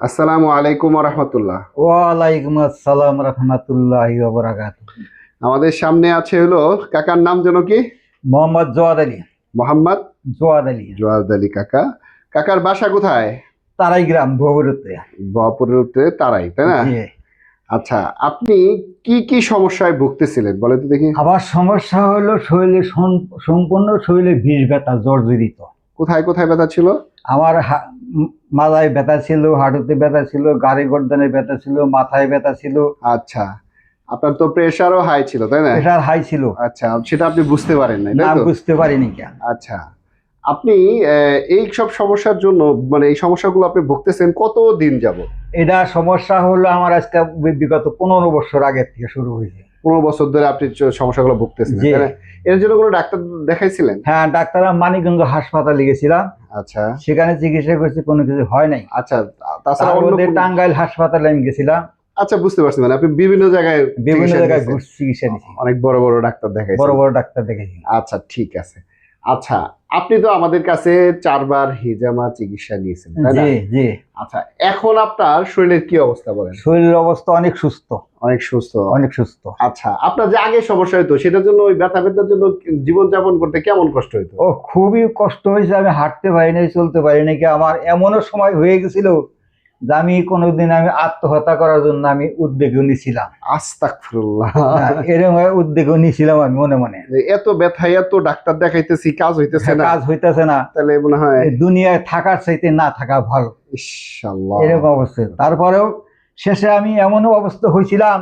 আসসালামু আলাইকুম রহমতুল্লাহ। ওয়ালাইকুম আসসালাম রহমতুল্লাহি ওয়া বারাকাতুহু। আমাদের সামনে আছে হলো কাকার নাম যেন কি? মোহাম্মদ জওয়াদ আলী। মোহাম্মদ জওয়াদ আলী। জওয়াদ আলী কাকা। কাকার বাসা কোথায়? তারাই গ্রাম ভবরতে। বহপুরের উত্তরে তারাই, তাই না? জি। আচ্ছা, আপনি কি কি সমস্যায় ভুগতেছিলেন বলেন তো দেখি। আমার সমস্যা হলো শরীরে সম্পূর্ণ শরীরে বিষ ব্যথা জর্জরিত। কোথায় কোথায় ব্যথা ছিল? আমার মাথায় ব্যথা ছিল, হাঁটুতে ব্যথা ছিল, গাড়ি গর্দানে ব্যথা ছিল, মাথায় ব্যথা ছিল। আচ্ছা, আপনার তো প্রেশারও হাই ছিল, তাই না? প্রেশার হাই ছিল। আচ্ছা, সেটা আপনি বুঝতে পারেন নাই, না, তাই তো? বুঝতে পারিনি কেন। আচ্ছা, আপনি এই সব সমস্যার জন্য মানে এই সমস্যাগুলো আপনি ভুগতেছেন কত দিন যাবত? এটা সমস্যা হলো আমার আজকে বিগত 15 বছর আগের থেকে শুরু হয়েছে। 15 বছর ধরে আপনি সমস্যাগুলো ভুগতেছেন, জি। তাই না? এর জন্য কোনো ডাক্তার দেখাইছিলেন? হ্যাঁ, ডাক্তার মানিকগঞ্জ হাসপাতালে গেছিলাম। আচ্ছা সেখানে চিকিৎসা করছি, কোনো কিছু হয় নাই। আচ্ছা, তাছাড়া অন্য তারপরে টাঙ্গাইল হাসপাতালে আমি গেছিলাম। আচ্ছা, বুঝতে পারছি, মানে আপনি বিভিন্ন জায়গায় চিকিৎসা নিয়েছি, অনেক বড় বড় ডাক্তার দেখাইছেন। বড় বড় ডাক্তার দেখেছি। আচ্ছা, ঠিক আছে। আচ্ছা, আপনি তো আমাদের কাছে 4 বার হিজামা চিকিৎসা নিয়েছেন, তাই না? জি জি। আচ্ছা, এখন আপনার শরীরের কি অবস্থা বলেন? শরীরের অবস্থা অনেক সুস্থ। অনেক সুস্থ? অনেক সুস্থ। আচ্ছা, আপনার যে আগে সমস্যা হতো সেটার জন্য ওই ব্যথার জন্য জীবনযাপন করতে কেমন কষ্ট হতো? ও খুবই কষ্ট হয়েছে, আমি হাঁটতে পারি নাই, চলতে পারি নাই। আমার এমনও সময় হয়ে গেছিল যে আমি কোনোদিন আত্মহত্যা করার জন্য আমি উদ্যোগও নিয়েছিলাম। আস্তাগফিরুল্লাহ। এরকম উদ্যোগও নিয়েছিলাম আমি মনে মনে। এত ব্যথা, এত ডাক্তার দেখাইতেছি, কাজ হইতেছে না, কাজ হইতেছে না, তাহলে মনে হয় দুনিয়ায় থাকার চাইতে না থাকা ভালো। ইনশাআল্লাহ। এরকম অবস্থা। তারপরেও শেষে আমি এমনও অবস্থা হয়েছিলাম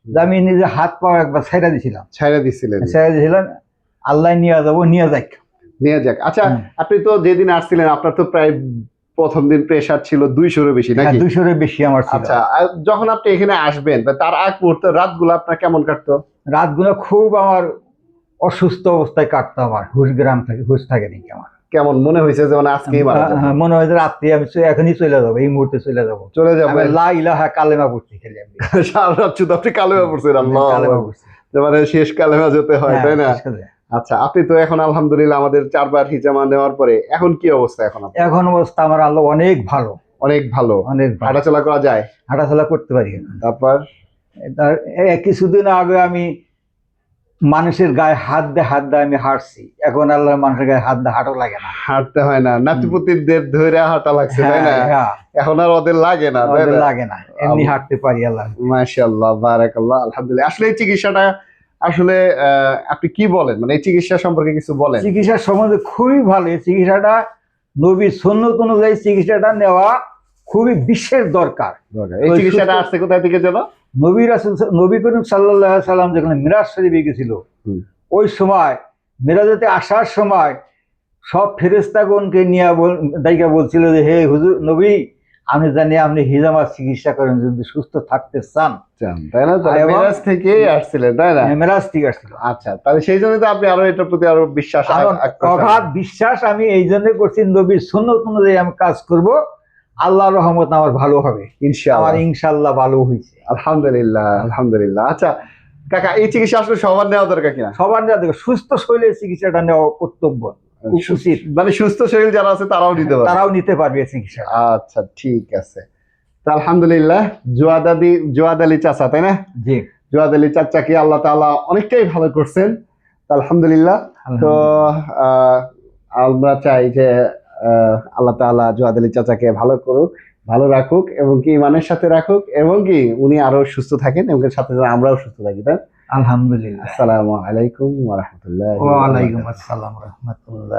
যে আমি নিজে হাত পা একবার ছেড়ে দিয়েছিলাম। ছেড়ে দিছিলেন? ছেড়ে দিয়েছিলাম, আল্লাহ নিয়ে যাবো, নিয়ে যাক। নিয়ে যাক। আচ্ছা, আপনি তো যেদিন আসছিলেন আপনার তো প্রায় প্রথম দিন প্রেসার ছিল 200-এর বেশি, নাকি? 200-এর বেশি আমার ছিল। আচ্ছা, যখন আপনি এখানে আসবেন তার আগ মুহূর্তে রাতগুলো আপনার কেমন কাটতো? রাতগুলো খুব আমার অসুস্থ অবস্থায় কাটতো। আমার হুশ থাকে নাকি আমার। কেমন মনে হয়েছে যে মানে আজকেই মারা যাবে? মনে হয় যে রাত্রে আমি এখনই চলে যাবো, এই মুহূর্তে চলে যাবো। লা ইলাহা কালেমা পড়ছি খালি আমি। সারা রাত শুধু আপনি কালেমা পড়ছেন? আল্লাহ, কালেমা পড়ছি। মানে শেষ কালেমা যেতে হয়, তাই না? আচ্ছা, আপনি তো এখন আলহামদুলিল্লাহ আমাদের 4 বার হিজামা নেওয়ার পরে এখন কি অবস্থা? এখন অবস্থা আমার আল্লাহ অনেক ভালো। অনেক ভালো? অনেক ভালো। হাঁটাচলা করা যায়? হাঁটাচলা করতে পারি। তারপর কিছুদিন আগে আমি মানুষের গায়ে হাত দিয়ে আমি হাঁটছি। এখন আল্লাহ মানুষের গায়ে হাত দিয়ে হাঁটাও লাগে না, হাঁটতে হয় না, নাতিপুতিদের ধরে হাঁটা লাগছে, তাই না? এখন আর ওদের লাগে না, লাগে না, এমনি হাঁটতে পারি। আল্লাহ মাশাআল্লাহ, বারাকাল্লাহ, আলহামদুলিল্লাহ। আসলে এই চিকিৎসাটা আসলে আপনি কি বলেন, মানে এই চিকিৎসা সম্পর্কে কিছু বলেন? চিকিৎসা সম্বন্ধে খুবই ভালো। এই চিকিৎসাটা নবীর সুন্নাত অনুযায়ী চিকিৎসাটা নেওয়া খুবই বিশেষ দরকার। এই চিকিৎসাটা আসছে কোথায় থেকে যেন? নবী করিম সাল্লাল্লাহু আলাইহি সাল্লাম যখন মিরাজ শরীফে গেছিল, ওই সময় মিরাজেতে আসার সময় সব ফেরেশতাগণকে নিয়ে দাইকা বলছিল যে, হে হুজুর নবী, আমি জানি আপনি হিজামার চিকিৎসা করেন, যদি সুস্থ থাকতে চান, তাই না? মিরাজ থেকে আসছিলেন, তাই না? মিরাজ থেকে আসছিল। আচ্ছা, তাহলে সেই জন্য তো আপনি আরো এটার প্রতি আরো বিশ্বাস, অগাধ বিশ্বাস আমি এই জন্য করছি, নবীর সুন্নাত অনুযায়ী আমি কাজ করব, আল্লাহর রহমত আমার ভালো হবে ইনশাআল্লাহ। ইনশাআল্লাহ ভালো হয়েছে, আলহামদুলিল্লাহ, আলহামদুলিল্লাহ। আচ্ছা কাকা, এই চিকিৎসা আসলে সবার নেওয়া দরকার কিনা? সবার নেওয়া দরকার। সুস্থ শরীরের চিকিৎসাটা নেওয়া কর্তব্য, উচিত। মানে সুস্থ শরীর যারা আছে তারাও নিতে পারবে চিকিৎসা। আচ্ছা, ঠিক আছে। তা আলহামদুলিল্লাহ, জওয়াদ আলী চাচা, তাই না? জি। জওয়াদ আলী চাচাকে আল্লাহ তাআলা অনেকটাই ভালো করছেন, আলহামদুলিল্লাহ। তো আমরা চাই যে আল্লাহ তাআলা জওয়াদ আলী চাচাকে ভালো করুক, ভালো রাখুক, এবং কি ইমানের সাথে রাখুক, এবং কি উনি আরো সুস্থ থাকেন, এবং সাথে আমরাও সুস্থ থাকি, তাই? আলহামদুলিল্লাহ। আসসালামু আলাইকুম ওয়া রাহমাতুল্লাহি ওয়া আলাইকুম আসসালাম ওয়া রাহমাতুল্লাহ।